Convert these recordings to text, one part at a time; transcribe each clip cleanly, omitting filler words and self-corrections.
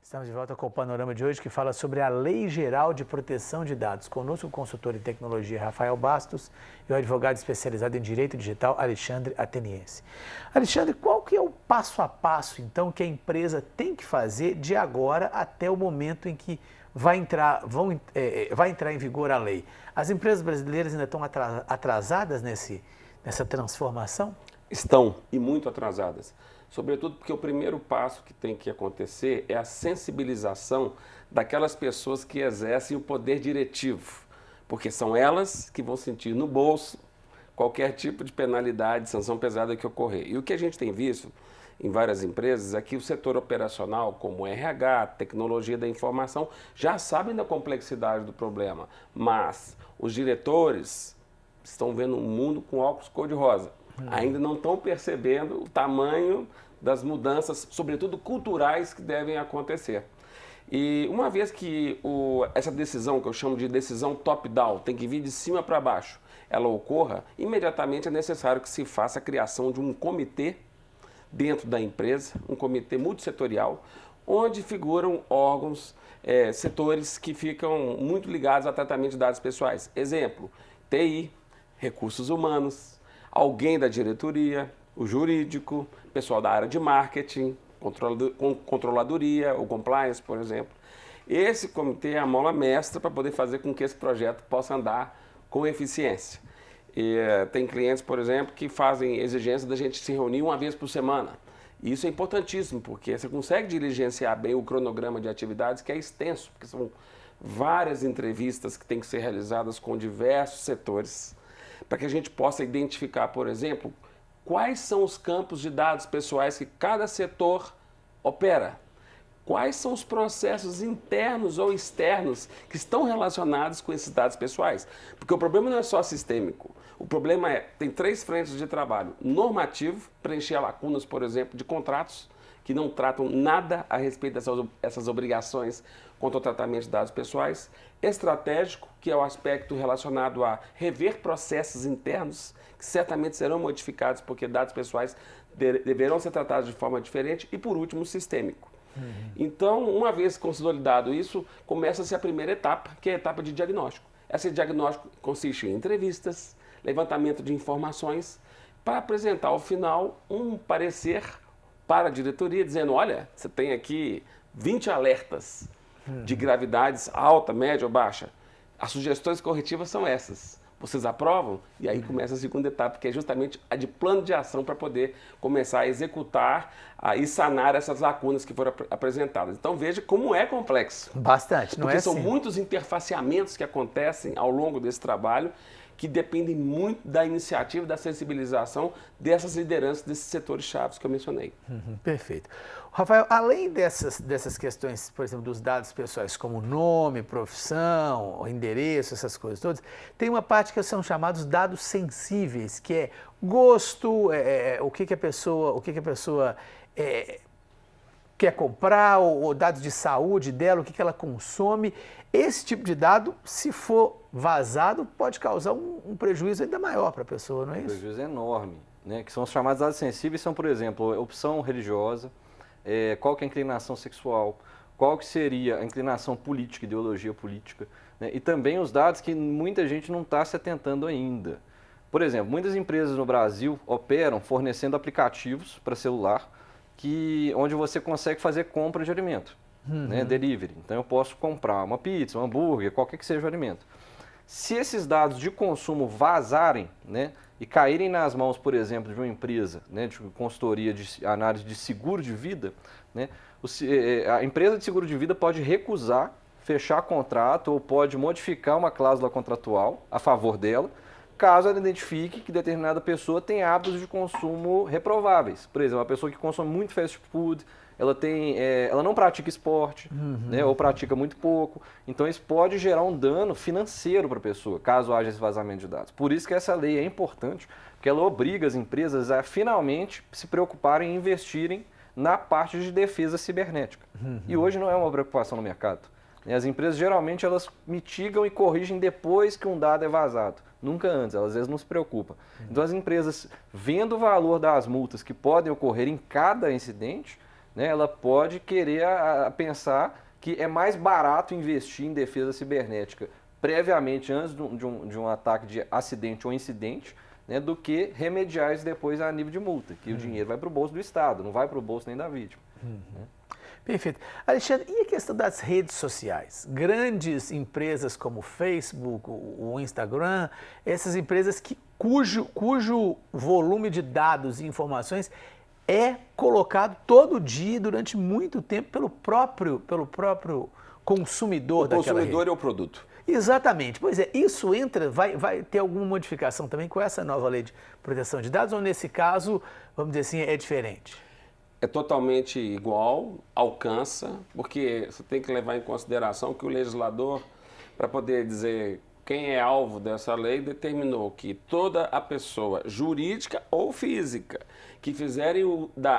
Estamos de volta com o panorama de hoje que fala sobre a Lei Geral de Proteção de Dados. Conosco o consultor em tecnologia Rafael Bastos e o advogado especializado em direito digital Alexandre Ateniense. Alexandre, qual que é o passo a passo, então, que a empresa tem que fazer de agora até o momento em que vai entrar em vigor a lei? As empresas brasileiras ainda estão atrasadas nessa transformação? Estão, e muito atrasadas. Sobretudo porque o primeiro passo que tem que acontecer é a sensibilização daquelas pessoas que exercem o poder diretivo, porque são elas que vão sentir no bolso qualquer tipo de penalidade, sanção pesada que ocorrer. E o que a gente tem visto em várias empresas é que o setor operacional, como RH, tecnologia da informação, já sabem da complexidade do problema, mas os diretores estão vendo um mundo com óculos cor-de-rosa. Ainda não estão percebendo o tamanho das mudanças, sobretudo culturais, que devem acontecer. E uma vez que essa decisão, que eu chamo de decisão top-down, tem que vir de cima para baixo, ela ocorra, imediatamente é necessário que se faça a criação de um comitê dentro da empresa, um comitê multissetorial, onde figuram órgãos, setores que ficam muito ligados ao tratamento de dados pessoais. Exemplo, TI, recursos humanos, alguém da diretoria, o jurídico, pessoal da área de marketing, controladoria, ou compliance, por exemplo. Esse comitê é a mola mestra para poder fazer com que esse projeto possa andar com eficiência. Tem clientes, por exemplo, que fazem exigência da gente se reunir uma vez por semana. E isso é importantíssimo, porque você consegue diligenciar bem o cronograma de atividades, que é extenso, porque são várias entrevistas que têm que ser realizadas com diversos setores, para que a gente possa identificar, por exemplo, quais são os campos de dados pessoais que cada setor opera, quais são os processos internos ou externos que estão relacionados com esses dados pessoais. Porque o problema não é só sistêmico, o problema tem 3 frentes de trabalho: normativo, preencher lacunas, por exemplo, de contratos que não tratam nada a respeito dessas obrigações quanto ao tratamento de dados pessoais; estratégico, que é o aspecto relacionado a rever processos internos, que certamente serão modificados porque dados pessoais deverão ser tratados de forma diferente; e, por último, sistêmico. Então, uma vez consolidado isso, começa-se a primeira etapa, que é a etapa de diagnóstico. Esse diagnóstico consiste em entrevistas, levantamento de informações, para apresentar ao final um parecer para a diretoria, dizendo: olha, você tem aqui 20 alertas de gravidades alta, média ou baixa. As sugestões corretivas são essas. Vocês aprovam? E aí começa a segunda etapa, que é justamente a de plano de ação para poder começar a executar e sanar essas lacunas que foram apresentadas. Então veja como é complexo. Bastante, não é assim? Porque são muitos interfaceamentos que acontecem ao longo desse trabalho, que dependem muito da iniciativa, da sensibilização dessas lideranças, desses setores chaves que eu mencionei. Perfeito. Rafael, além dessas questões, por exemplo, dos dados pessoais, como nome, profissão, endereço, essas coisas todas, tem uma parte que são chamados dados sensíveis, que é gosto, o que a pessoa quer comprar, ou dados de saúde dela, o que ela consome. Esse tipo de dado, se for vazado, pode causar um prejuízo ainda maior para a pessoa, não é isso? Um prejuízo enorme, né? Que são os chamados dados sensíveis, são, por exemplo, opção religiosa, qual que é a inclinação sexual, qual que seria a inclinação política, ideologia política, né? E também os dados que muita gente não está se atentando ainda. Por exemplo, muitas empresas no Brasil operam fornecendo aplicativos para celular, onde você consegue fazer compra de alimento, né, delivery. Então eu posso comprar uma pizza, um hambúrguer, qualquer que seja o alimento. Se esses dados de consumo vazarem, né, e caírem nas mãos, por exemplo, de uma empresa, né, de consultoria de análise de seguro de vida, né, a empresa de seguro de vida pode recusar fechar contrato ou pode modificar uma cláusula contratual a favor dela, caso ela identifique que determinada pessoa tem hábitos de consumo reprováveis. Por exemplo, uma pessoa que consome muito fast food, ela não pratica esporte, né, ou pratica muito pouco. Então isso pode gerar um dano financeiro para a pessoa, caso haja esse vazamento de dados. Por isso que essa lei é importante, porque ela obriga as empresas a finalmente se preocuparem em investirem na parte de defesa cibernética. E hoje não é uma preocupação no mercado. As empresas geralmente elas mitigam e corrigem depois que um dado é vazado, nunca antes, elas às vezes não se preocupam. Então as empresas, vendo o valor das multas que podem ocorrer em cada incidente, né, ela pode querer pensar que é mais barato investir em defesa cibernética previamente, antes de um ataque de acidente ou incidente, né, do que remediar isso depois a nível de multa, que o dinheiro vai para o bolso do Estado, não vai para o bolso nem da vítima. Né? Perfeito. Alexandre, e a questão das redes sociais? Grandes empresas como o Facebook, o Instagram, essas empresas cujo volume de dados e informações é colocado todo dia, durante muito tempo, pelo próprio consumidor daquela rede. O consumidor é o produto. Exatamente. Pois é, isso vai ter alguma modificação também com essa nova lei de proteção de dados, ou nesse caso, vamos dizer assim, é diferente? É totalmente igual, alcança, porque você tem que levar em consideração que o legislador, para poder dizer quem é alvo dessa lei, determinou que toda a pessoa jurídica ou física que fizerem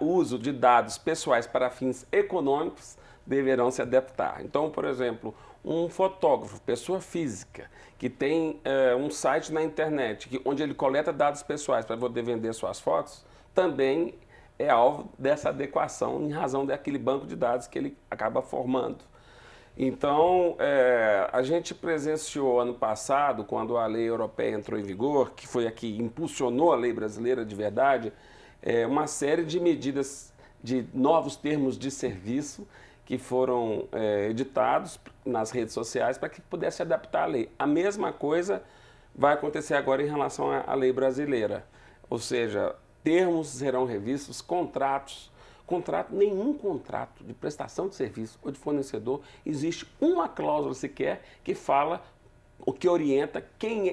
uso de dados pessoais para fins econômicos deverão se adaptar. Então, por exemplo, um fotógrafo, pessoa física, que tem um site na internet onde ele coleta dados pessoais para poder vender suas fotos, também é alvo dessa adequação em razão daquele banco de dados que ele acaba formando. Então, a gente presenciou ano passado, quando a lei europeia entrou em vigor, que foi a que impulsionou a lei brasileira de verdade, uma série de medidas de novos termos de serviço que foram editados nas redes sociais para que pudesse adaptar a lei. A mesma coisa vai acontecer agora em relação à lei brasileira, ou seja, termos serão revistos, nenhum contrato de prestação de serviço ou de fornecedor existe uma cláusula sequer que fala, o que orienta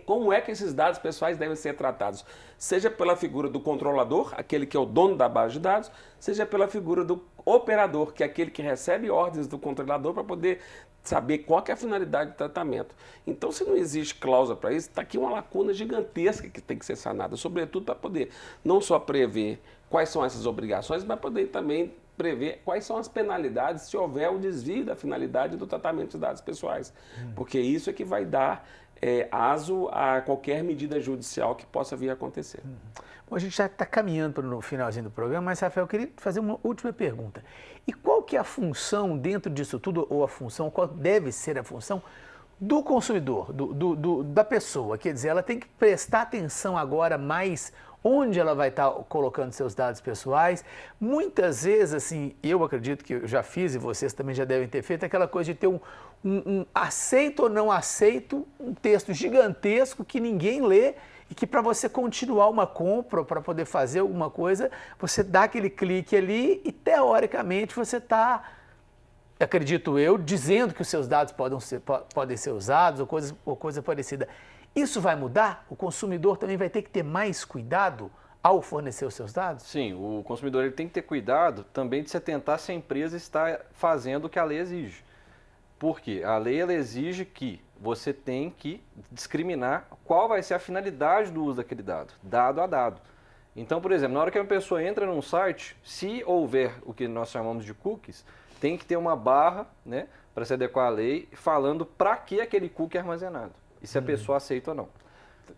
como é que esses dados pessoais devem ser tratados, seja pela figura do controlador, aquele que é o dono da base de dados, seja pela figura do operador, que é aquele que recebe ordens do controlador para poder saber qual que é a finalidade do tratamento. Então, se não existe cláusula para isso, está aqui uma lacuna gigantesca que tem que ser sanada, sobretudo para poder não só prever quais são essas obrigações, mas poder também prever quais são as penalidades se houver o desvio da finalidade do tratamento de dados pessoais. Porque isso é que vai dar aso a qualquer medida judicial que possa vir a acontecer. Bom, a gente já está caminhando para o finalzinho do programa, mas, Rafael, eu queria fazer uma última pergunta. E qual que é a função dentro disso tudo, ou qual deve ser a função do consumidor, da pessoa? Quer dizer, ela tem que prestar atenção agora mais onde ela vai estar colocando seus dados pessoais. Muitas vezes, assim, eu acredito que eu já fiz, e vocês também já devem ter feito, aquela coisa de ter um aceito ou não aceito, um texto gigantesco que ninguém lê, e que para você continuar uma compra, para poder fazer alguma coisa, você dá aquele clique ali e, teoricamente, você está, acredito eu, dizendo que os seus dados podem ser usados ou coisa parecida. Isso vai mudar? O consumidor também vai ter que ter mais cuidado ao fornecer os seus dados? Sim, o consumidor ele tem que ter cuidado também de se atentar se a empresa está fazendo o que a lei exige. Por quê? A lei ela exige que você tem que discriminar qual vai ser a finalidade do uso daquele dado a dado. Então, por exemplo, na hora que uma pessoa entra num site, se houver o que nós chamamos de cookies, tem que ter uma barra, né, para se adequar à lei, falando para que aquele cookie é armazenado e se a pessoa aceita ou não.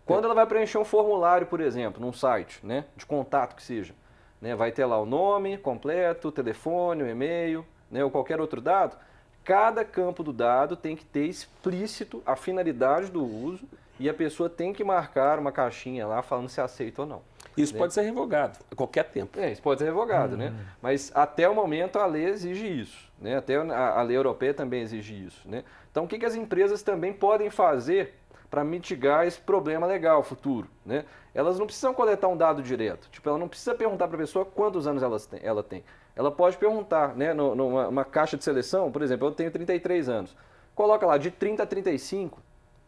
Quando ela vai preencher um formulário, por exemplo, num site, né, de contato que seja, né, vai ter lá o nome completo, o telefone, o e-mail, né, ou qualquer outro dado. Cada campo do dado tem que ter explícito a finalidade do uso e a pessoa tem que marcar uma caixinha lá falando se aceita ou não. Isso pode ser revogado a qualquer tempo. Isso pode ser revogado, né? Mas até o momento a lei exige isso, né? Até a lei europeia também exige isso, né? Então o que as empresas também podem fazer para mitigar esse problema legal futuro, né? Elas não precisam coletar um dado direto, tipo, ela não precisa perguntar para a pessoa quantos anos ela tem. Ela pode perguntar, né, numa caixa de seleção, por exemplo, eu tenho 33 anos, coloca lá de 30 a 35,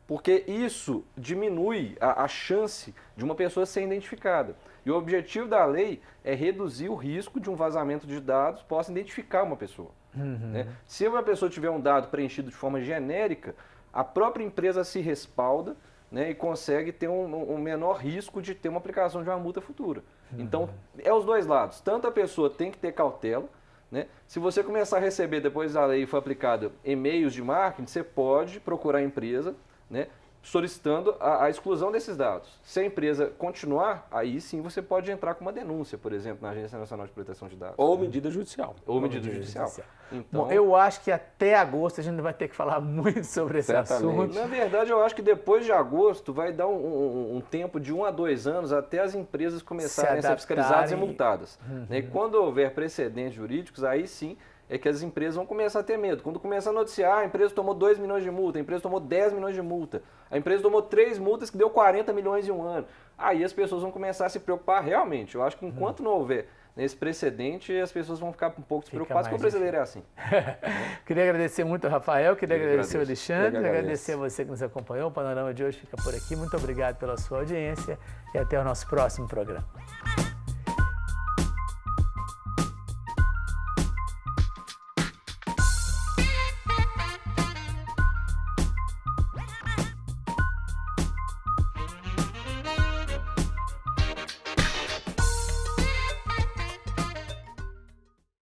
porque isso diminui a chance de uma pessoa ser identificada. E o objetivo da lei é reduzir o risco de um vazamento de dados possa identificar uma pessoa. Né? Se uma pessoa tiver um dado preenchido de forma genérica, a própria empresa se respalda, né, e consegue ter um menor risco de ter uma aplicação de uma multa futura. Então, é os dois lados. Tanto a pessoa tem que ter cautela, né? Se você começar a receber, depois da lei for aplicada, e-mails de marketing, você pode procurar a empresa, né, solicitando a exclusão desses dados. Se a empresa continuar, aí sim você pode entrar com uma denúncia, por exemplo, na Agência Nacional de Proteção de Dados. Ou medida judicial. Ou medida judicial. Então, Bom, eu acho que até agosto a gente vai ter que falar muito sobre esse Certamente. assunto. na verdade, eu acho que depois de agosto vai dar um tempo de 1 a 2 anos até as empresas começarem a ser fiscalizadas e multadas. E quando houver precedentes jurídicos, aí sim é que as empresas vão começar a ter medo. Quando começa a noticiar, a empresa tomou 2 milhões de multa, a empresa tomou 10 milhões de multa, a empresa tomou 3 multas que deu 40 milhões em um ano. Aí as pessoas vão começar a se preocupar realmente. Eu acho que enquanto não houver nesse precedente, as pessoas vão ficar um pouco despreocupadas, porque o brasileiro é assim. Queria agradecer muito ao Rafael, queria agradecer ao agradeço. Alexandre, Eu agradecer a você que nos acompanhou. O Panorama de hoje fica por aqui. Muito obrigado pela sua audiência e até o nosso próximo programa.